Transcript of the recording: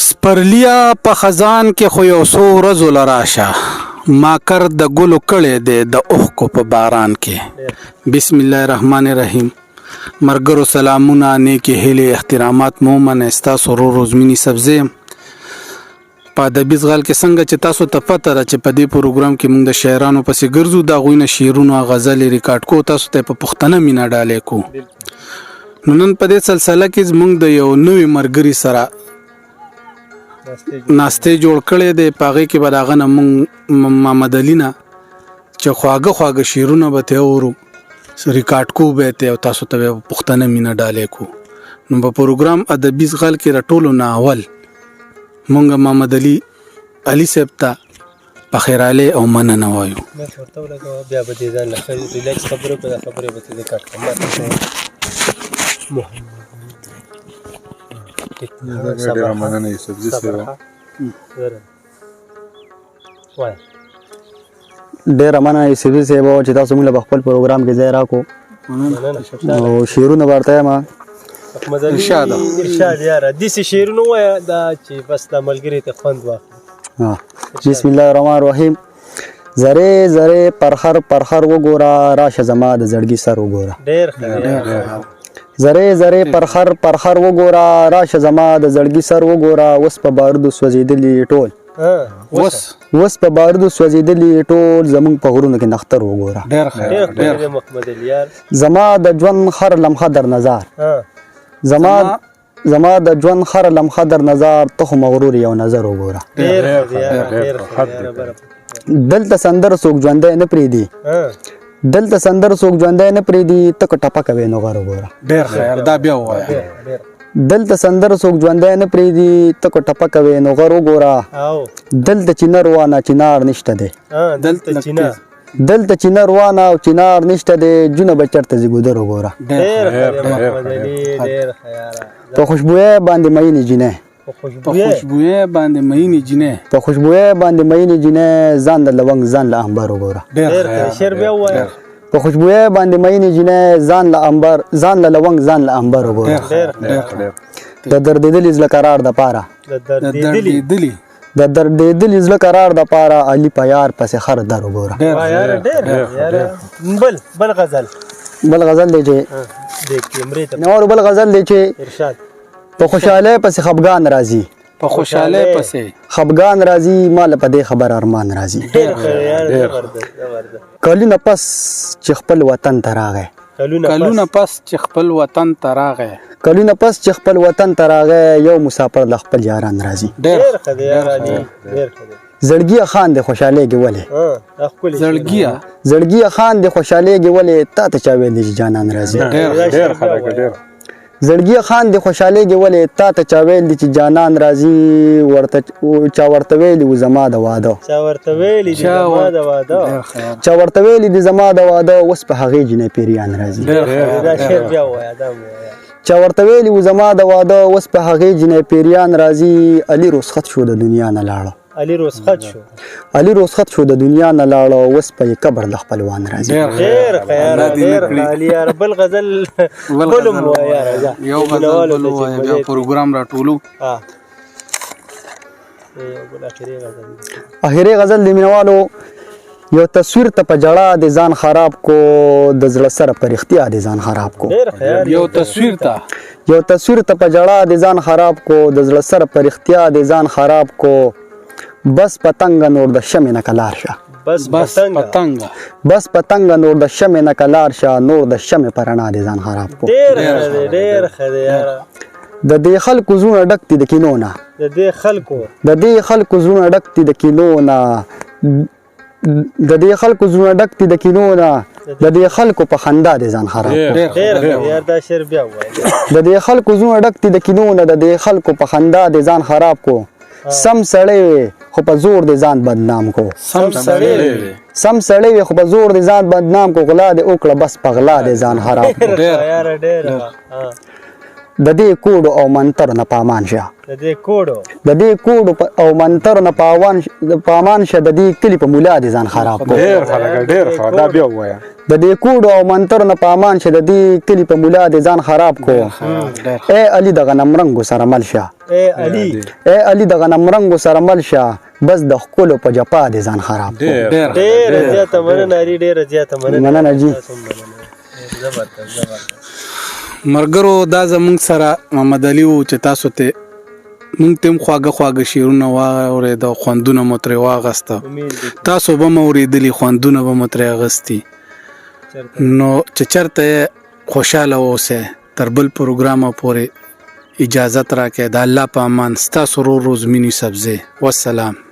سپرلیا په خزان کې خو یو څو ورځو لراشه ما کر د ګلو کړي دی د اوښکو په باران کې. بسم الله الرحمن الرحیم. مرګرو سلامونه نیکی هیلې احترامات مومن استاسو رو روزمینی سبزی په ادبي زغال کې څنګه چې تاسو ته پته ده چې په دې پروګرام کې موږ د شاعرانو پسې ګرځو د هغوی نه شعرونه غزلې ریکارډ کو تاسو ته په پښتنه مینه ډالې کو. نو نن په دې سلسله کې موږ د یو نوې مرګري سره ناستې جوړ کړې دی. په هغې کې به د هغه نه موږ محمد علي نه چې خواږه شعرونه به ته اورو ریکارډ کو به ته او تاسو ته په پښتنه مینه ډالې کو. نو په پروګرام ادبي زغال کې راټولو نه اول مونږ محمد علي صاحب ته په خیراله او مننه وایو. بیا به دې ځان له ریلیکس خبرې په خبرې به دې کټ کوم ډېره مننه یوسفزي صاحب. ډېره مننه یوسفزي صاحب چې تاسو موږ له خپل پروګرام کې ځای راکړو او شعرونه ورته ما ارشاد یاره داسې شعرونه وایه دا چې بس د ملګري ته خوند واخلي. بسم الله الرحمن الرحیم. زره زره پرخر وګوره راشه زما د زړګي سر وګوره. ډېر ښه. زره زره پرخر وګوره راشه زما د زړګي سر وګوره. اوس په بارودو سوځېدلي ټول اوس په بارودو سوځېدلي ټول زمونږ په غرونو کې نختر وګوره. ډېر ښه محمد علي یار. زما د ژوند هر لمحه در نظر زما د ژوند هر لمحه در نظر ته خو مغرور یو نظر وګوره. دلته سندر څوک ژوندی نه پرېږدي دلته سندر څوک ژوندی نه پرېږدي ته که ټپه کوې نو غر وګوره. ډېر خیر دا بیا ووایه. دلته سندر څوک ژوندی نه پرېږدي ته که ټپه کوې نو غر وګوره. دلته چینه روانه چینار نشته دی دلته چینه روانه او چینار نشته دی جونه به چېرته ځي ګودر وګوره. په خوشبویۍ باندې مینې جینۍ په خوشبویۍ باندې مینې جینۍ ځان د لونګ ځان له عنبر وګوره. په خوشبویۍ باندې مینې جینۍ ځان له لونګ ځان له عنبر وګوره. د دردېدلي زړه قرار دپاره د دردېدلي زړه قرار دپاره علي په یار پسې خر در وګوره. بل غزل دی چې بل غزل دی چې په خوشحالۍ پسې خفګان راځي ما له په دې خبر ارمان راځي. کلونه پس چې خپل وطن ته راغی یو مسافر له خپل یاران راځي. زړګیه خان د خوشحالېږي ولې تا ته چا ویل دي چې جانان راځي. زړګیه خان د خوشحالېږي ولې تا ته چا ویل دي چې جانان راځي. چا ورته ویلي و زما د واده اوس په هغې جینۍ پیریان راځي. چا ورته ویلي و زما د واده اوس په هغې جینۍ پیریان راځي. علي رخصت شو د دنیا نه لاړه د دنیا نه لاړه اوس په یې قبر د خپلوان راځي. بل غزل یو غزل بل وایه بیا پروګرام راټولو. اخري غزل د مینوالو یو تصویر ته په جړه د ځان خراب کو د زړه سره په رښتیا د ځان خراب کو. یو تصویر ته په جړه د ځان خراب کو د زړه سره په رښتیا د ځان خراب کو. بس پتنګ نور د شمع نه کلار شه بس پتنګ نور د شمع نه کلار شه نور د شمع په رڼا د ځان خراب کو. د دې خلکو زړونه ډک دي د کینو نه د دې خلکو په خندا د ځان خراب کو. سم سړی وي خو په زور د ځان بدنام کو. غلا د وکړه بس په غلا د ځان خراب کو. د دې کوډ او منتر نه پامان شه د دې کوډو د دې کوډ او منتر نه پامان شه د دې کلی په مولا دي ځان خراب کو ډېر خلک ډېر خلک دا بیا وایا د دې کوډ او منتر نه پامان شه د دې کلی په مولا دي ځان خراب کو اے علي د غنم رنگو سره مل شه اے علي د غنم رنگو سره مل شه بس د خپل په جپا دي ځان خراب کو ډېر زیاته مننه علي ډېر زیاته مننه جی زبردست مرګرو دا زمونږ سره محمد علي و چې تاسو ته مونږ تم خواږه شعرونه واورې د خوندونه مو ترې واغسته تاسو به مو اورېدلي خوندونه به مو ترې اغستي نو چې چېرته خوشحاله اوسئ تر بل پروګرامه پورې اجازت راکړئ د الله په امان ستاسو ورور زمینی سبزی والسلام